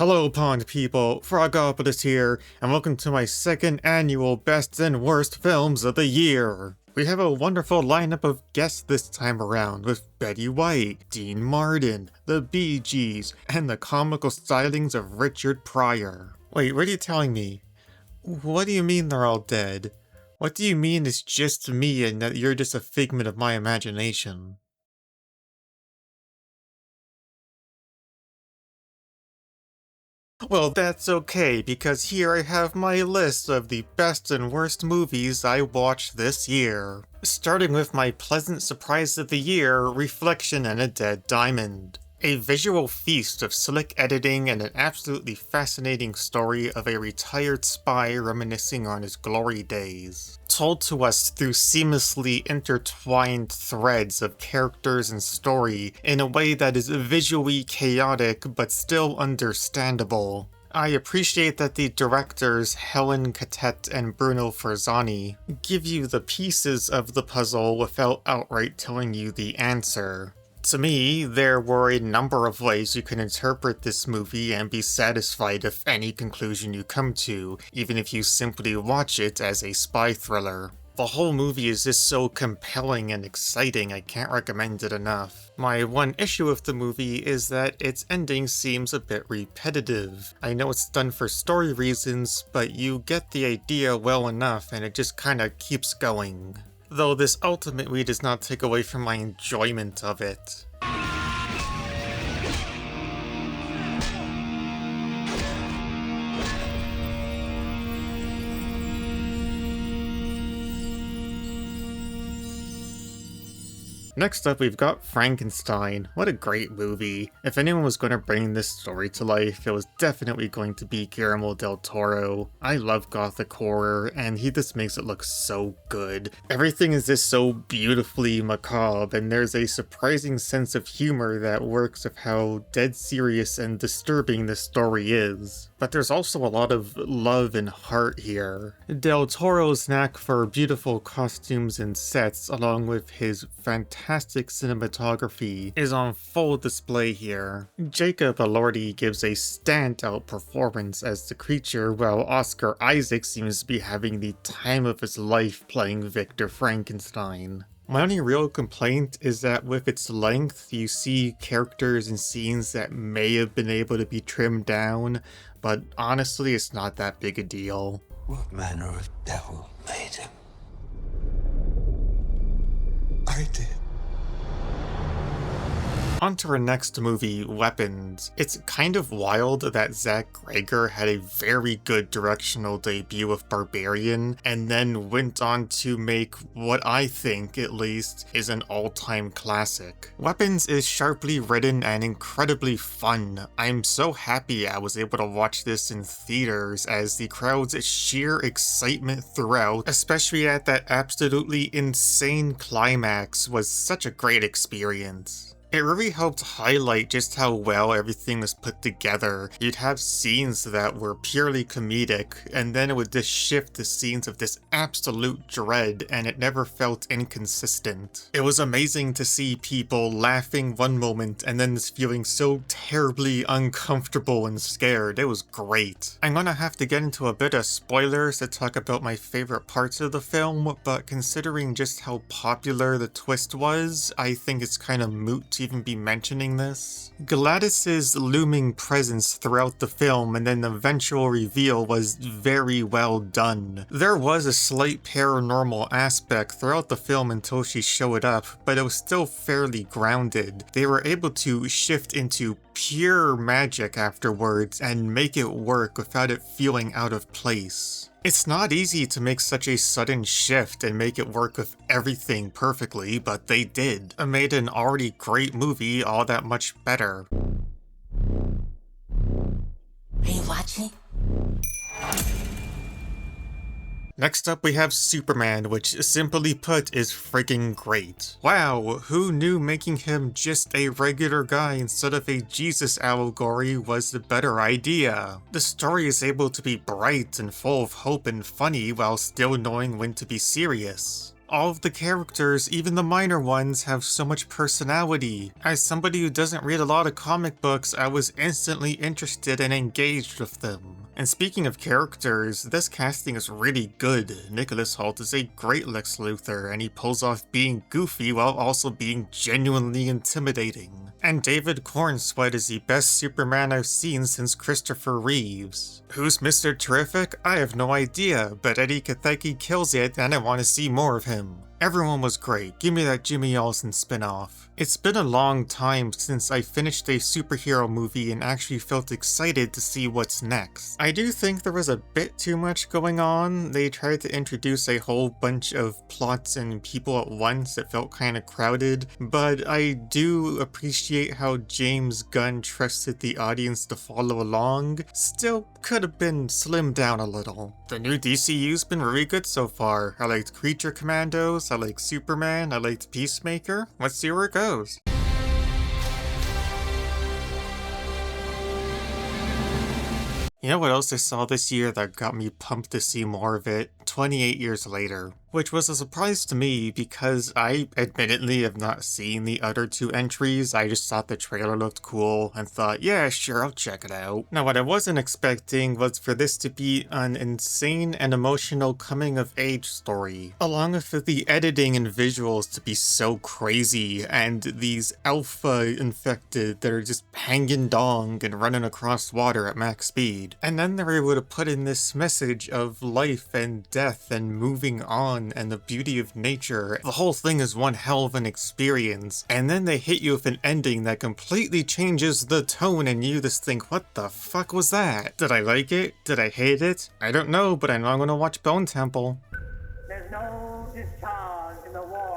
Hello pond people, Frogopolis here, and welcome to my second annual Best and Worst Films of the Year. We have a wonderful lineup of guests this time around with Betty White, Dean Martin, the Bee Gees, and the comical stylings of Richard Pryor. Wait, what are you telling me? What do you mean they're all dead? What do you mean it's just me and that you're just a figment of my imagination? Well, that's okay, because here I have my list of the best and worst movies I watched this year. Starting with my pleasant surprise of the year, Reflection and a Dead Diamond. A visual feast of slick editing and an absolutely fascinating story of a retired spy reminiscing on his glory days. Told to us through seamlessly intertwined threads of characters and story in a way that is visually chaotic but still understandable. I appreciate that the directors Helen Catet and Bruno Ferzani give you the pieces of the puzzle without outright telling you the answer. To me, there were a number of ways you can interpret this movie and be satisfied with any conclusion you come to, even if you simply watch it as a spy thriller. The whole movie is just so compelling and exciting, I can't recommend it enough. My one issue with the movie is that its ending seems a bit repetitive. I know it's done for story reasons, but you get the idea well enough and it just kinda keeps going. Though this ultimately does not take away from my enjoyment of it. Next up, we've got Frankenstein. What a great movie. If anyone was going to bring this story to life, it was definitely going to be Guillermo del Toro. I love gothic horror, and he just makes it look so good. Everything is just so beautifully macabre, and there's a surprising sense of humor that works with how dead serious and disturbing the story is. But there's also a lot of love and heart here. Del Toro's knack for beautiful costumes and sets, along with his fantastic cinematography, is on full display here. Jacob Elordi gives a standout performance as the creature, while Oscar Isaac seems to be having the time of his life playing Victor Frankenstein. My only real complaint is that with its length, you see characters and scenes that may have been able to be trimmed down, but honestly, it's not that big a deal. What manner of devil made him? I did. On to our next movie, Weapons. It's kind of wild that Zach Greger had a very good directional debut with Barbarian, and then went on to make what I think, at least, is an all-time classic. Weapons is sharply written and incredibly fun. I'm so happy I was able to watch this in theaters, as the crowd's sheer excitement throughout, especially at that absolutely insane climax, was such a great experience. It really helped highlight just how well everything was put together. You'd have scenes that were purely comedic, and then it would just shift to scenes of this absolute dread, and it never felt inconsistent. It was amazing to see people laughing one moment and then just feeling so terribly uncomfortable and scared. It was great. I'm gonna have to get into a bit of spoilers to talk about my favorite parts of the film, but considering just how popular the twist was, I think it's kind of moot to even be mentioning this. Gladys's looming presence throughout the film and then the eventual reveal was very well done. There was a slight paranormal aspect throughout the film until she showed up, but it was still fairly grounded. They were able to shift into pure magic afterwards and make it work without it feeling out of place. It's not easy to make such a sudden shift and make it work with everything perfectly, but they did. It made an already great movie all that much better. Are you watching? Next up we have Superman, which simply put is freaking great. Wow, who knew making him just a regular guy instead of a Jesus allegory was the better idea? The story is able to be bright and full of hope and funny while still knowing when to be serious. All of the characters, even the minor ones, have so much personality. As somebody who doesn't read a lot of comic books, I was instantly interested and engaged with them. And speaking of characters, this casting is really good. Nicholas Hoult is a great Lex Luthor, and he pulls off being goofy while also being genuinely intimidating. And David Cornsweet is the best Superman I've seen since Christopher Reeves. Who's Mr. Terrific? I have no idea, but Eddie Katheki kills it and I want to see more of him. Everyone was great. Give me that Jimmy Olsen spin-off. It's been a long time since I finished a superhero movie and actually felt excited to see what's next. I do think there was a bit too much going on. They tried to introduce a whole bunch of plots and people at once. It felt kind of crowded, but I do appreciate how James Gunn trusted the audience to follow along. Still could have been slimmed down a little. The new DCU's been really good so far. I liked Creature Commandos, I liked Superman, I liked Peacemaker. Let's see where it goes. You know what else I saw this year that got me pumped to see more of it? 28 Years Later. Which was a surprise to me because I admittedly have not seen the other two entries. I just thought the trailer looked cool and thought, yeah, sure, I'll check it out. Now, what I wasn't expecting was for this to be an insane and emotional coming-of-age story, along with the editing and visuals to be so crazy, and these alpha-infected that are just hanging dong and running across water at max speed. And then they were able to put in this message of life and death and moving on and the beauty of nature. The whole thing is one hell of an experience, and then they hit you with an ending that completely changes the tone and you just think, what the fuck was that? Did I like it? Did I hate it? I don't know, but I know I'm gonna watch Bone Temple. There's no discharge in the war.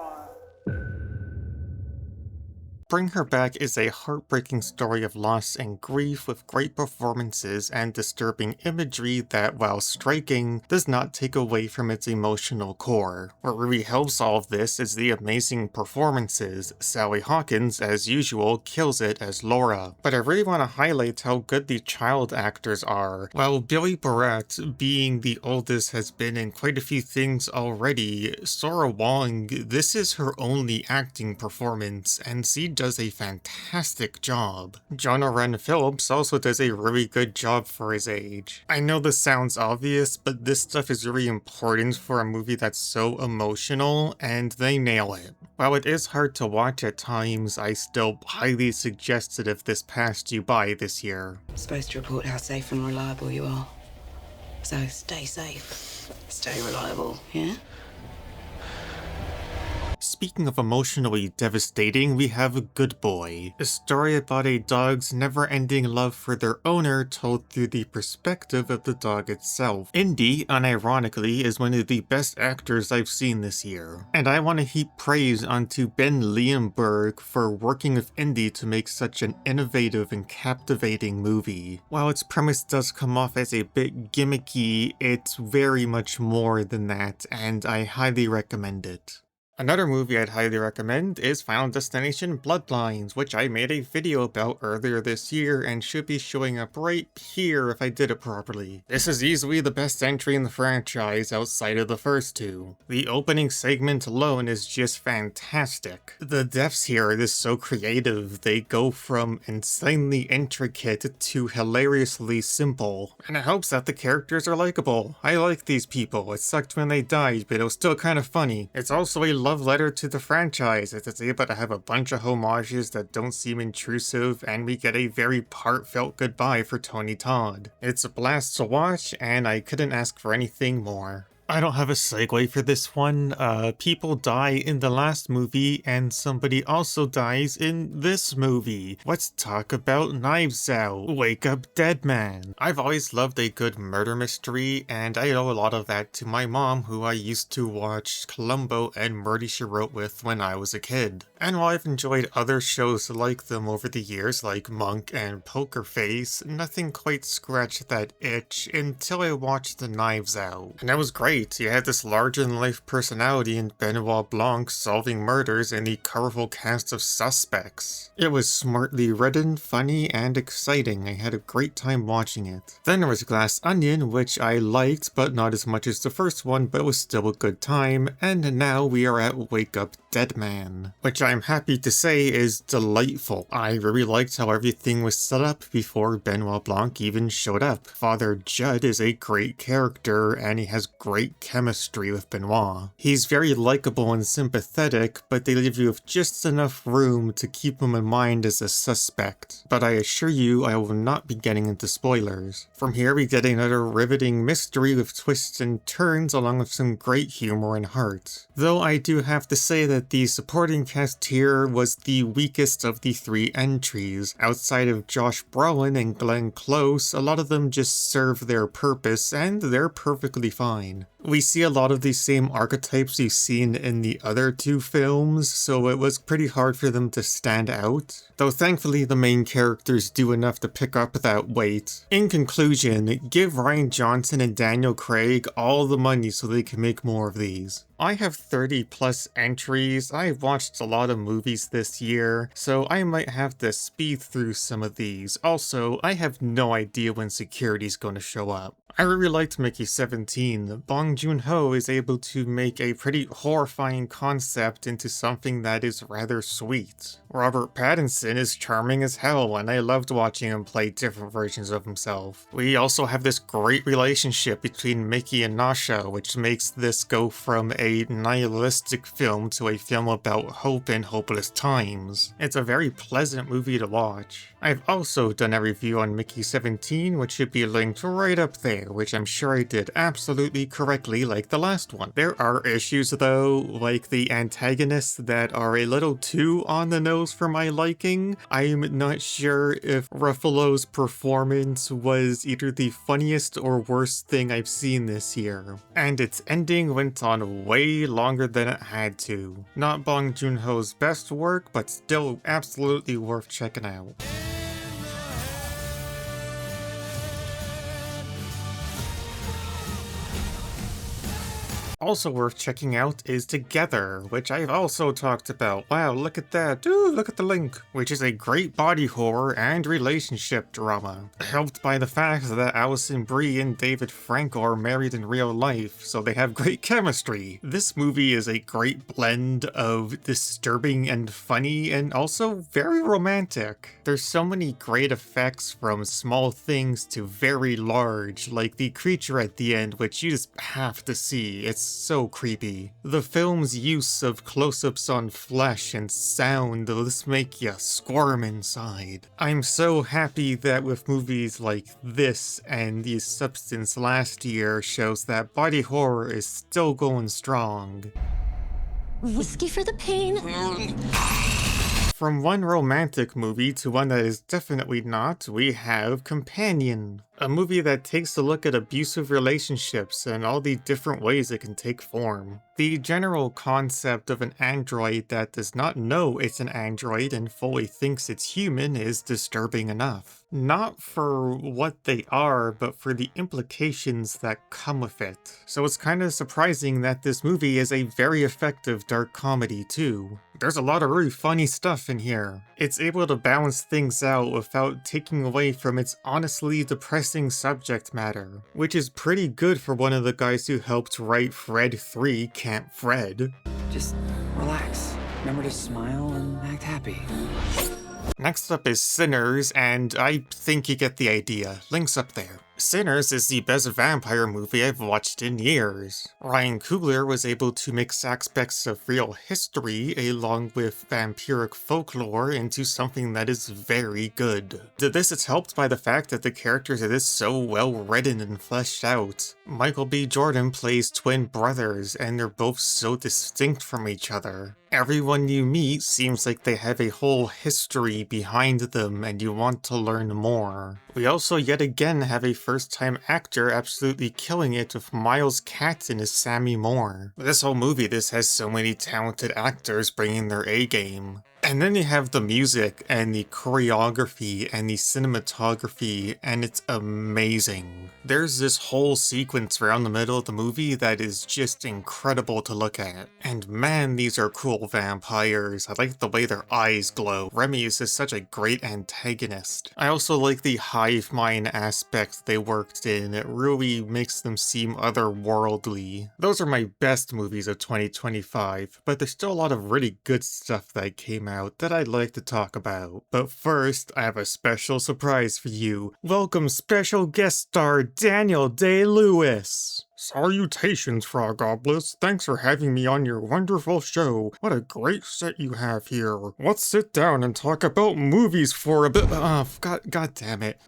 Bring Her Back is a heartbreaking story of loss and grief with great performances and disturbing imagery that, while striking, does not take away from its emotional core. What really helps all of this is the amazing performances. Sally Hawkins, as usual, kills it as Laura. But I really want to highlight how good the child actors are. While Billy Barrett, being the oldest, has been in quite a few things already, Sora Wong, this is her only acting performance, and she does a fantastic job. John Oren Phillips also does a really good job for his age. I know this sounds obvious, but this stuff is really important for a movie that's so emotional, and they nail it. While it is hard to watch at times, I still highly suggest it if this passed you by this year. I'm supposed to report how safe and reliable you are. So stay safe, stay reliable, yeah? Speaking of emotionally devastating, we have Good Boy, a story about a dog's never-ending love for their owner told through the perspective of the dog itself. Indy, unironically, is one of the best actors I've seen this year, and I want to heap praise onto Ben Leonberg for working with Indy to make such an innovative and captivating movie. While its premise does come off as a bit gimmicky, it's very much more than that, and I highly recommend it. Another movie I'd highly recommend is Final Destination Bloodlines, which I made a video about earlier this year and should be showing up right here if I did it properly. This is easily the best entry in the franchise outside of the first two. The opening segment alone is just fantastic. The deaths here are just so creative. They go from insanely intricate to hilariously simple, and it helps that the characters are likable. I like these people. It sucked when they died, but it was still kind of funny. It's also a love letter to the franchise, as it's able to have a bunch of homages that don't seem intrusive, and we get a very heartfelt goodbye for Tony Todd. It's a blast to watch, and I couldn't ask for anything more. I don't have a segue for this one. People die in the last movie, and somebody also dies in this movie. Let's talk about Knives Out. Wake Up Dead Man. I've always loved a good murder mystery, and I owe a lot of that to my mom, who I used to watch Columbo and Murder, She Wrote with when I was a kid. And while I've enjoyed other shows like them over the years, like Monk and Poker Face, nothing quite scratched that itch until I watched the Knives Out. And that was great. great. You had this larger-than-life personality in Benoit Blanc solving murders and the colorful cast of suspects. It was smartly written, funny, and exciting. I had a great time watching it. Then there was Glass Onion, which I liked, but not as much as the first one, but was still a good time. And now we are at Wake Up Dead Man, which I'm happy to say is delightful. I really liked how everything was set up before Benoit Blanc even showed up. Father Judd is a great character, and he has great chemistry with Benoit. He's very likable and sympathetic, but they leave you with just enough room to keep him in mind as a suspect. But I assure you, I will not be getting into spoilers. From here we get another riveting mystery with twists and turns along with some great humor and heart. Though I do have to say that the supporting cast here was the weakest of the 3 entries. Outside of Josh Brolin and Glenn Close, a lot of them just serve their purpose, and they're perfectly fine. We see a lot of the same archetypes you've seen in the other 2 films, so it was pretty hard for them to stand out. Though thankfully the main characters do enough to pick up that weight. In conclusion, give Rian Johnson and Daniel Craig all the money so they can make more of these. I have 30 plus entries. I've watched a lot of movies this year, so I might have to speed through some of these. Also, I have no idea when security's going to show up. I really liked Mickey 17. Bong Joon-ho is able to make a pretty horrifying concept into something that is rather sweet. Robert Pattinson is charming as hell, and I loved watching him play different versions of himself. We also have this great relationship between Mickey and Nasha, which makes this go from a nihilistic film to a film about hope in hopeless times. It's a very pleasant movie to watch. I've also done a review on Mickey 17, which should be linked right up there, which I'm sure I did absolutely correctly like the last one. There are issues though, like the antagonists that are a little too on the nose for my liking. I'm not sure if Ruffalo's performance was either the funniest or worst thing I've seen this year. And its ending went on way longer than it had to. Not Bong Joon-ho's best work, but still absolutely worth checking out. Also worth checking out is Together, which I've also talked about. Wow, look at that. Ooh, look at the link. Which is a great body horror and relationship drama. Helped by the fact that Alison Brie and David Franco are married in real life, so they have great chemistry. This movie is a great blend of disturbing and funny, and also very romantic. There's so many great effects from small things to very large, like the creature at the end, which you just have to see. It's so creepy. The film's use of close-ups on flesh and sound will just make you squirm inside. I'm so happy that with movies like this and The Substance last year shows that body horror is still going strong. Whiskey for the pain. From one romantic movie to one that is definitely not, we have Companion. A movie that takes a look at abusive relationships and all the different ways it can take form. The general concept of an android that does not know it's an android and fully thinks it's human is disturbing enough. Not for what they are, but for the implications that come with it. So it's kind of surprising that this movie is a very effective dark comedy too. There's a lot of really funny stuff in here. It's able to balance things out without taking away from its honestly depressing subject matter, which is pretty good for one of the guys who helped write Fred 3, Camp Fred. Just relax. Remember to smile and act happy. Next up is Sinners, and I think you get the idea. Link's up there. Sinners is the best vampire movie I've watched in years. Ryan Coogler was able to mix aspects of real history along with vampiric folklore into something that is very good. To this it's helped by the fact that the characters are just so well written and fleshed out. Michael B. Jordan plays twin brothers, and they're both so distinct from each other. Everyone you meet seems like they have a whole history behind them and you want to learn more. We also yet again have a first-time actor absolutely killing it with Miles Catton as Sammy Moore. This whole movie, this has so many talented actors bringing their A-game. And then you have the music and the choreography and the cinematography, and it's amazing. There's this whole sequence around the middle of the movie that is just incredible to look at. And man, these are cool vampires. I like the way their eyes glow. Remy is just such a great antagonist. I also like the hive mind aspect they worked in. It really makes them seem otherworldly. Those are my best movies of 2025, but there's still a lot of really good stuff that came out that I'd like to talk about. But first, I have a special surprise for you. Welcome special guest star Daniel Day-Lewis. Salutations, Frogopolis. Thanks for having me on your wonderful show. What a great set you have here. Let's sit down and talk about movies for a bit. God damn it.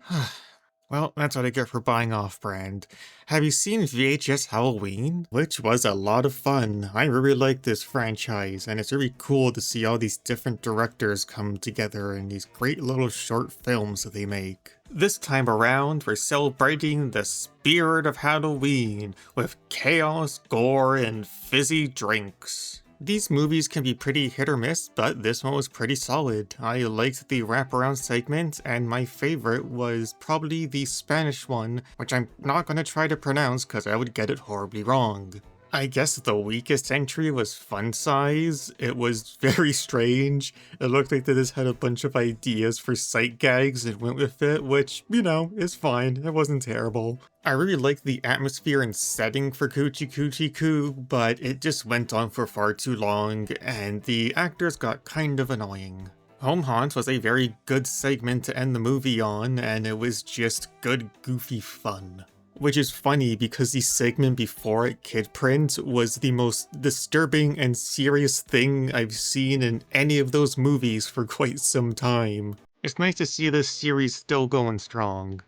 Well, that's what I get for buying off-brand. Have you seen VHS Halloween? Which was a lot of fun. I really like this franchise, and it's really cool to see all these different directors come together in these great little short films that they make. This time around, we're celebrating the spirit of Halloween with chaos, gore, and fizzy drinks. These movies can be pretty hit or miss, but this one was pretty solid. I liked the wraparound segment, and my favorite was probably the Spanish one, which I'm not going to try to pronounce because I would get it horribly wrong. I guess the weakest entry was Fun Size. It was very strange. It looked like they just had a bunch of ideas for sight gags and went with it, which, you know, is fine. It wasn't terrible. I really liked the atmosphere and setting for Coochie Coochie Coo, but it just went on for far too long, and the actors got kind of annoying. Home Haunt was a very good segment to end the movie on, and it was just good, goofy fun. Which is funny because the segment before it, Kid Print, was the most disturbing and serious thing I've seen in any of those movies for quite some time. It's nice to see this series still going strong.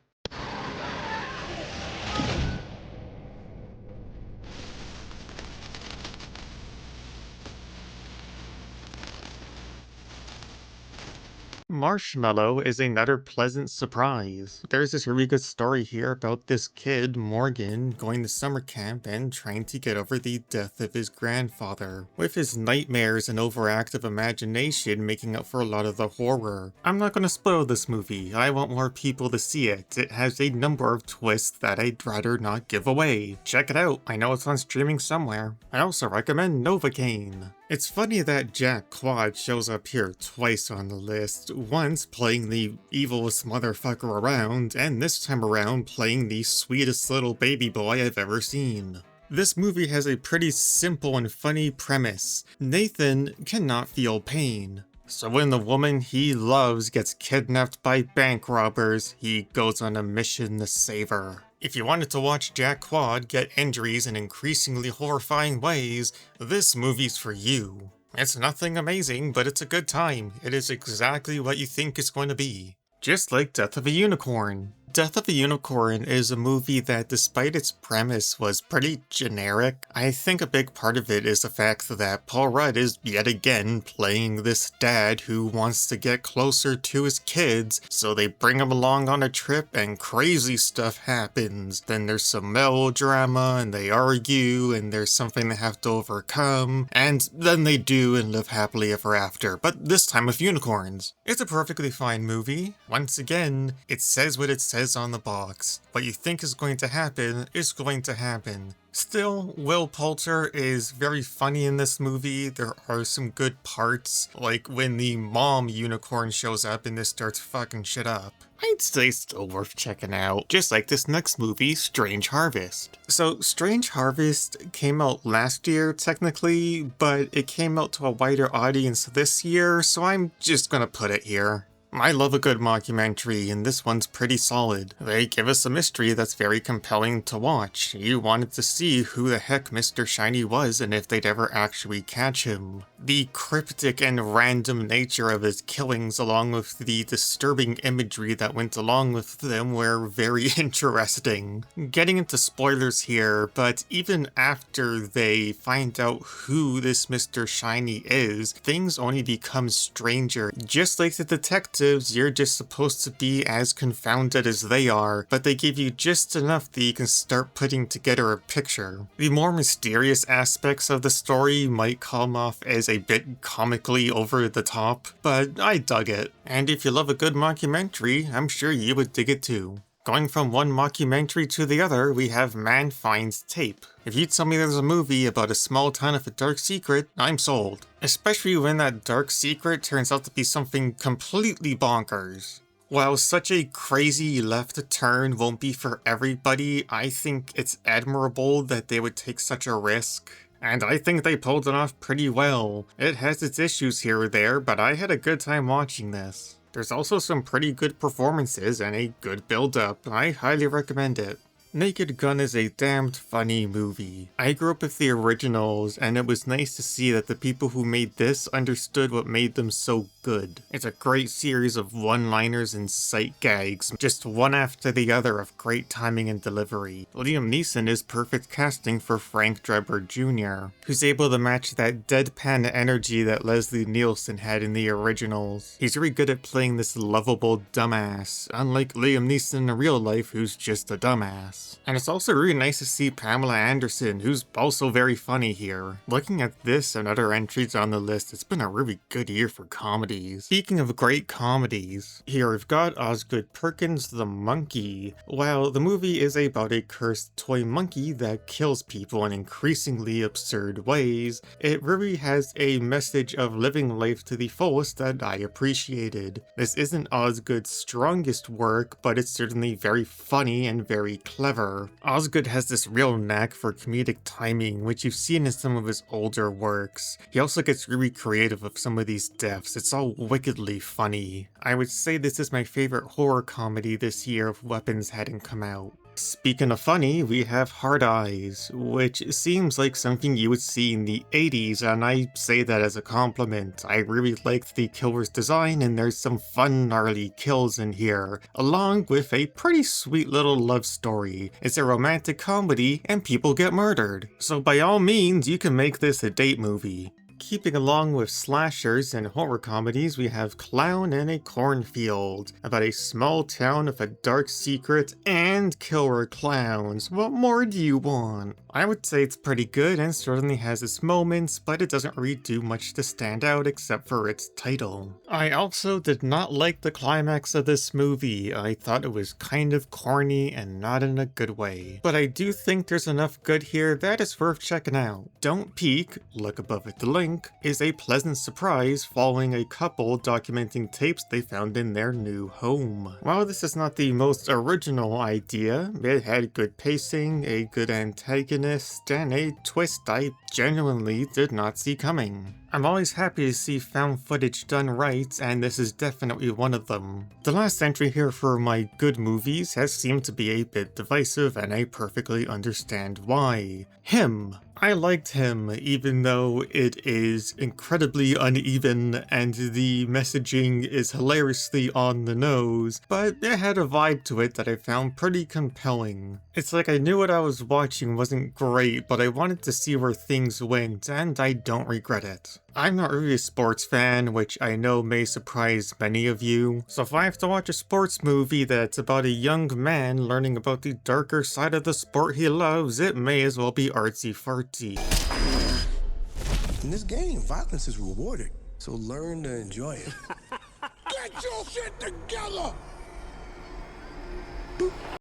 Marshmallow is another pleasant surprise. There's this really good story here about this kid, Morgan, going to summer camp and trying to get over the death of his grandfather, with his nightmares and overactive imagination making up for a lot of the horror. I'm not going to spoil this movie. I want more people to see it. It has a number of twists that I'd rather not give away. Check it out. I know it's on streaming somewhere. I also recommend Novocaine. It's funny that Jack Quad shows up here twice on the list, once playing the evilest motherfucker around, and this time around playing the sweetest little baby boy I've ever seen. This movie has a pretty simple and funny premise. Nathan cannot feel pain. So when the woman he loves gets kidnapped by bank robbers, he goes on a mission to save her. If you wanted to watch Jack Quad get injuries in increasingly horrifying ways, this movie's for you. It's nothing amazing, but it's a good time. It is exactly what you think it's going to be. Just like Death of a Unicorn. Death of a Unicorn is a movie that, despite its premise, was pretty generic. I think a big part of it is the fact that Paul Rudd is yet again playing this dad who wants to get closer to his kids, so they bring him along on a trip and crazy stuff happens. Then there's some melodrama and they argue and there's something they have to overcome, and then they do and live happily ever after, but this time with unicorns. It's a perfectly fine movie. Once again, it says what it says on the box. What you think is going to happen is going to happen. Still, Will Poulter is very funny in this movie. There are some good parts, like when the mom unicorn shows up and this starts fucking shit up. I'd say still worth checking out, just like this next movie, Strange Harvest. So, Strange Harvest came out last year, technically, but it came out to a wider audience this year, so I'm just gonna put it here. I love a good mockumentary, and this one's pretty solid. They give us a mystery that's very compelling to watch. You wanted to see who the heck Mr. Shiny was and if they'd ever actually catch him. The cryptic and random nature of his killings, along with the disturbing imagery that went along with them, were very interesting. Getting into spoilers here, but even after they find out who this Mr. Shiny is, things only become stranger, just like the detective detectives, you're just supposed to be as confounded as they are, but they give you just enough that you can start putting together a picture. The more mysterious aspects of the story might come off as a bit comically over the top, but I dug it. And if you love a good mockumentary, I'm sure you would dig it too. Going from one mockumentary to the other, we have Man Finds Tape. If you tell me there's a movie about a small town with a dark secret, I'm sold. Especially when that dark secret turns out to be something completely bonkers. While such a crazy left turn won't be for everybody, I think it's admirable that they would take such a risk. And I think they pulled it off pretty well. It has its issues here or there, but I had a good time watching this. There's also some pretty good performances and a good build-up. I highly recommend it. Naked Gun is a damned funny movie. I grew up with the originals, and it was nice to see that the people who made this understood what made them so good. It's a great series of one-liners and sight gags, just one after the other of great timing and delivery. Liam Neeson is perfect casting for Frank Drebber Jr., who's able to match that deadpan energy that Leslie Nielsen had in the originals. He's really good at playing this lovable dumbass, unlike Liam Neeson in real life, who's just a dumbass. And it's also really nice to see Pamela Anderson, who's also very funny here. Looking at this and other entries on the list, it's been a really good year for comedies. Speaking of great comedies, here we've got Osgood Perkins' The Monkey. While the movie is about a cursed toy monkey that kills people in increasingly absurd ways, it really has a message of living life to the fullest that I appreciated. This isn't Osgood's strongest work, but it's certainly very funny and very clever. Osgood has this real knack for comedic timing, which you've seen in some of his older works. He also gets really creative with some of these deaths. It's all wickedly funny. I would say this is my favorite horror comedy this year if Weapons hadn't come out. Speaking of funny, we have Hard Eyes, which seems like something you would see in the 80s, and I say that as a compliment. I really liked the killer's design, and there's some fun gnarly kills in here, along with a pretty sweet little love story. It's a romantic comedy, and people get murdered. So by all means, you can make this a date movie. Keeping along with slashers and horror comedies, we have Clown in a Cornfield, about a small town with a dark secret and killer clowns. What more do you want? I would say it's pretty good and certainly has its moments, but it doesn't really do much to stand out except for its title. I also did not like the climax of this movie. I thought it was kind of corny and not in a good way. But I do think there's enough good here that is worth checking out. Don't Peek, look above at the link, is a pleasant surprise following a couple documenting tapes they found in their new home. While this is not the most original idea, it had good pacing, a good antagonist, and a twist I genuinely did not see coming. I'm always happy to see found footage done right, and this is definitely one of them. The last entry here for my good movies has seemed to be a bit divisive, and I perfectly understand why. Him. I liked him, even though it is incredibly uneven and the messaging is hilariously on the nose, but it had a vibe to it that I found pretty compelling. It's like I knew what I was watching wasn't great, but I wanted to see where things went, and I don't regret it. I'm not really a sports fan, which I know may surprise many of you, so if I have to watch a sports movie that's about a young man learning about the darker side of the sport he loves, it may as well be artsy-fartsy. In this game, violence is rewarded, so learn to enjoy it. Get your shit together!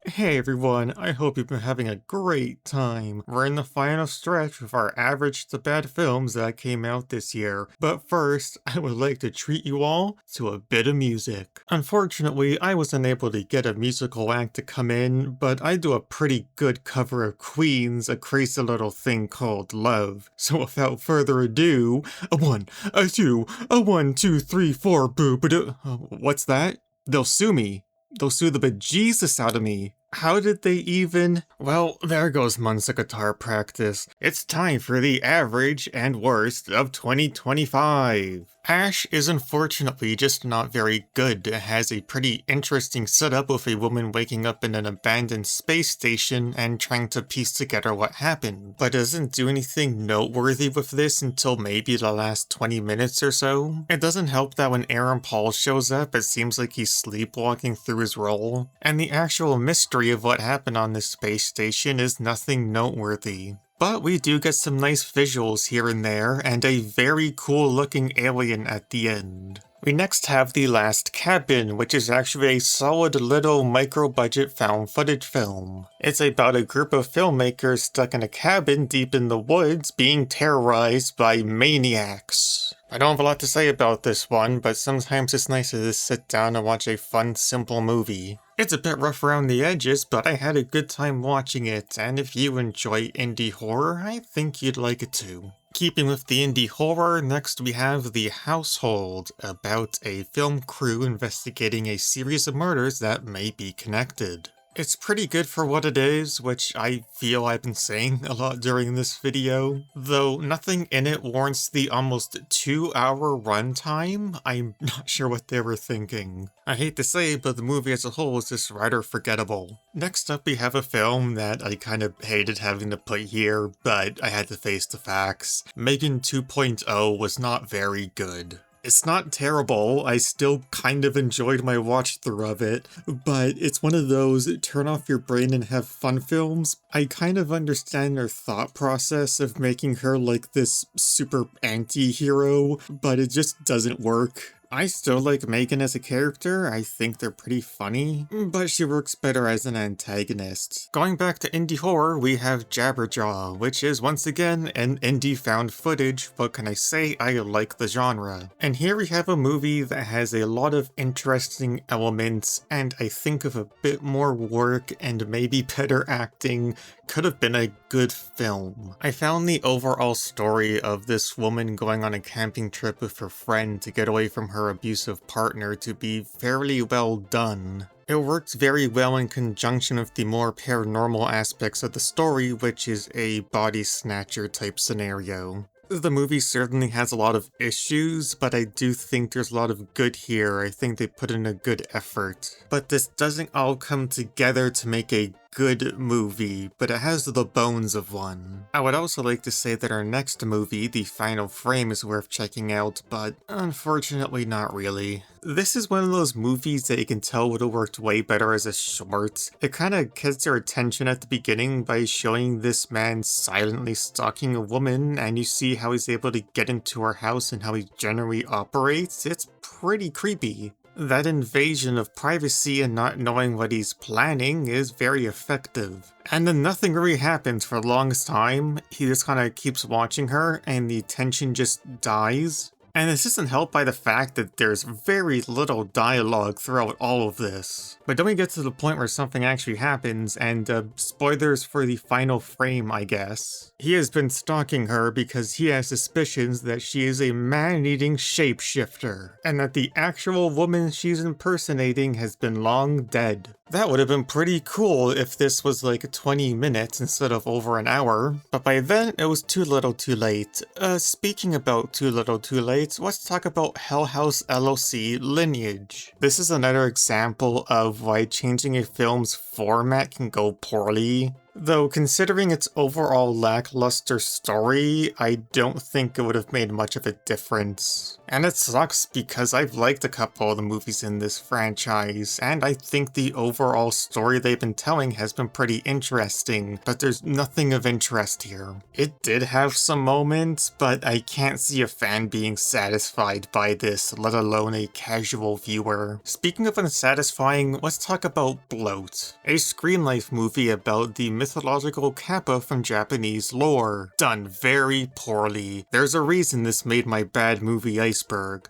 Hey everyone, I hope you've been having a great time. We're in the final stretch with our average to bad films that came out this year, but first, I would like to treat you all to a bit of music. Unfortunately, I wasn't able to get a musical act to come in, but I do a pretty good cover of Queen's A Crazy Little Thing Called Love. So without further ado, a 1, a 2, a 1, 2, 3, 4, boo, what's that? They'll sue me. They'll sue the bejesus out of me. How did they even? Well, there goes months of guitar practice. It's time for the average and worst of 2025. Ash is unfortunately just not very good. It has a pretty interesting setup with a woman waking up in an abandoned space station and trying to piece together what happened, but doesn't do anything noteworthy with this until maybe the last 20 minutes or so. It doesn't help that when Aaron Paul shows up, it seems like he's sleepwalking through his role, and the actual mystery of what happened on this space station is nothing noteworthy. But we do get some nice visuals here and there, and a very cool looking alien at the end. We next have The Last Cabin, which is actually a solid little micro-budget found footage film. It's about a group of filmmakers stuck in a cabin deep in the woods being terrorized by maniacs. I don't have a lot to say about this one, but sometimes it's nice to just sit down and watch a fun, simple movie. It's a bit rough around the edges, but I had a good time watching it, and if you enjoy indie horror, I think you'd like it too. Keeping with the indie horror, next we have The Household, about a film crew investigating a series of murders that may be connected. It's pretty good for what it is, which I feel I've been saying a lot during this video, though nothing in it warrants the almost 2-hour runtime. I'm not sure what they were thinking. I hate to say, but the movie as a whole is just rather forgettable. Next up we have a film that I kind of hated having to put here, but I had to face the facts. Megan 2.0 was not very good. It's not terrible, I still kind of enjoyed my watch through of it, but it's one of those turn off your brain and have fun films. I kind of understand their thought process of making her like this super anti-hero, but it just doesn't work. I still like Megan as a character, I think they're pretty funny, but she works better as an antagonist. Going back to indie horror, we have Jabberjaw, which is once again an indie found footage. What can I say? I like the genre. And here we have a movie that has a lot of interesting elements, and I think if a bit more work and maybe better acting could have been a good film. I found the overall story of this woman going on a camping trip with her friend to get away from her abusive partner to be fairly well done. It works very well in conjunction with the more paranormal aspects of the story, which is a body snatcher type scenario. The movie certainly has a lot of issues, but I do think there's a lot of good here. I think they put in a good effort. But this doesn't all come together to make a good movie, but it has the bones of one. I would also like to say that our next movie, The Final Frame, is worth checking out, but unfortunately not really. This is one of those movies that you can tell would have worked way better as a short. It kind of gets your attention at the beginning by showing this man silently stalking a woman, and you see how he's able to get into her house and how he generally operates. It's pretty creepy. That invasion of privacy and not knowing what he's planning is very effective. And then nothing really happens for the longest time. He just kind of keeps watching her and the tension just dies. And this isn't helped by the fact that there's very little dialogue throughout all of this. But then we get to the point where something actually happens, and spoilers for The Final Frame, I guess. He has been stalking her because he has suspicions that she is a man-eating shapeshifter, and that the actual woman she's impersonating has been long dead. That would have been pretty cool if this was like 20 minutes instead of over an hour, but by then it was too little too late. Speaking about too little too late, let's talk about Hell House LLC Lineage. This is another example of why changing a film's format can go poorly. Though considering its overall lackluster story, I don't think it would have made much of a difference. And it sucks because I've liked a couple of the movies in this franchise, and I think the overall story they've been telling has been pretty interesting, but there's nothing of interest here. It did have some moments, but I can't see a fan being satisfied by this, let alone a casual viewer. Speaking of unsatisfying, let's talk about Bloat, a Screen Life movie about the mythological Kappa from Japanese lore. Done very poorly. There's a reason this made my bad movie iceberg.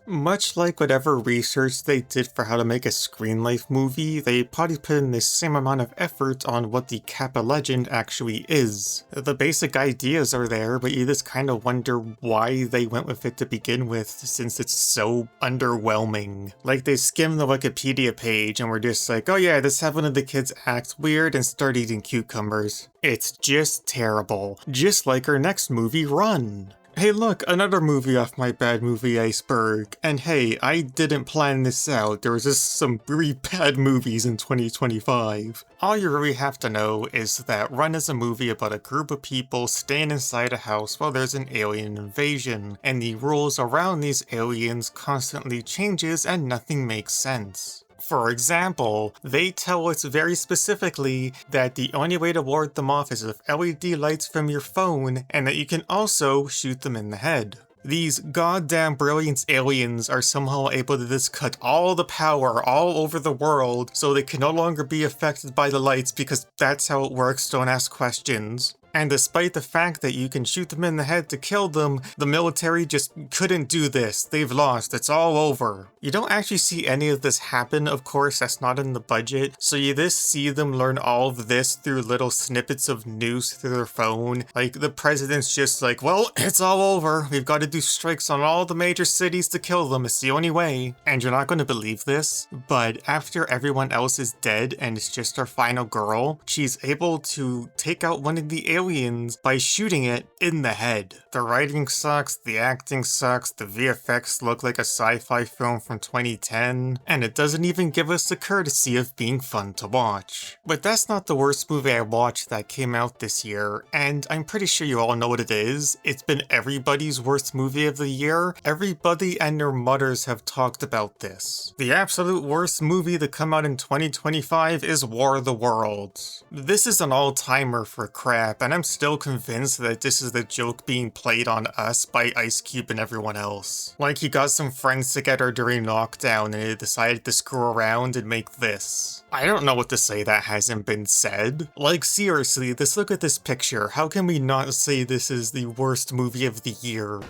Much like whatever research they did for how to make a Screen Life movie, they probably put in the same amount of effort on what the Kappa legend actually is. The basic ideas are there, but you just kind of wonder why they went with it to begin with, since it's so underwhelming. Like, they skimmed the Wikipedia page and were just like, oh yeah, let's have one of the kids act weird and start eating cucumbers. It's just terrible. Just like our next movie, Run. Hey look, another movie off my bad movie iceberg. And hey, I didn't plan this out, there was just some really bad movies in 2025. All you really have to know is that Run is a movie about a group of people staying inside a house while there's an alien invasion, and the rules around these aliens constantly changes and nothing makes sense. For example, they tell us very specifically that the only way to ward them off is with LED lights from your phone, and that you can also shoot them in the head. These goddamn brilliant aliens are somehow able to just cut all the power all over the world so they can no longer be affected by the lights because that's how it works, don't ask questions. And despite the fact that you can shoot them in the head to kill them, the military just couldn't do this. They've lost. It's all over. You don't actually see any of this happen, of course, that's not in the budget, so you just see them learn all of this through little snippets of news through their phone. Like, the president's just like, well, it's all over. We've got to do strikes on all the major cities to kill them. It's the only way. And you're not going to believe this, but after everyone else is dead and it's just our final girl, she's able to take out one of the aliens by shooting it in the head. The writing sucks, the acting sucks, the VFX look like a sci-fi film from 2010, and it doesn't even give us the courtesy of being fun to watch. But that's not the worst movie I watched that came out this year, and I'm pretty sure you all know what it is. It's been everybody's worst movie of the year. Everybody and their mothers have talked about this. The absolute worst movie to come out in 2025 is War of the Worlds. This is an all-timer for crap, and I'm still convinced that this is the joke being played on us by Ice Cube and everyone else. Like, he got some friends together during lockdown and they decided to screw around and make this. I don't know what to say that hasn't been said. Like, seriously, just look at this picture. How can we not say this is the worst movie of the year?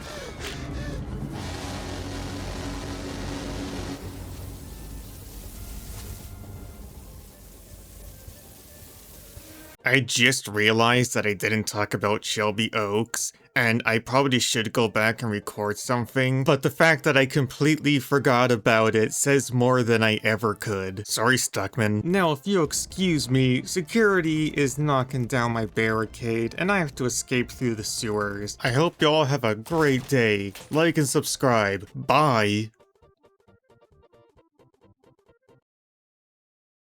I just realized that I didn't talk about Shelby Oaks, and I probably should go back and record something, but the fact that I completely forgot about it says more than I ever could. Sorry, Stuckman. Now, if you'll excuse me, security is knocking down my barricade, and I have to escape through the sewers. I hope y'all have a great day. Like and subscribe. Bye!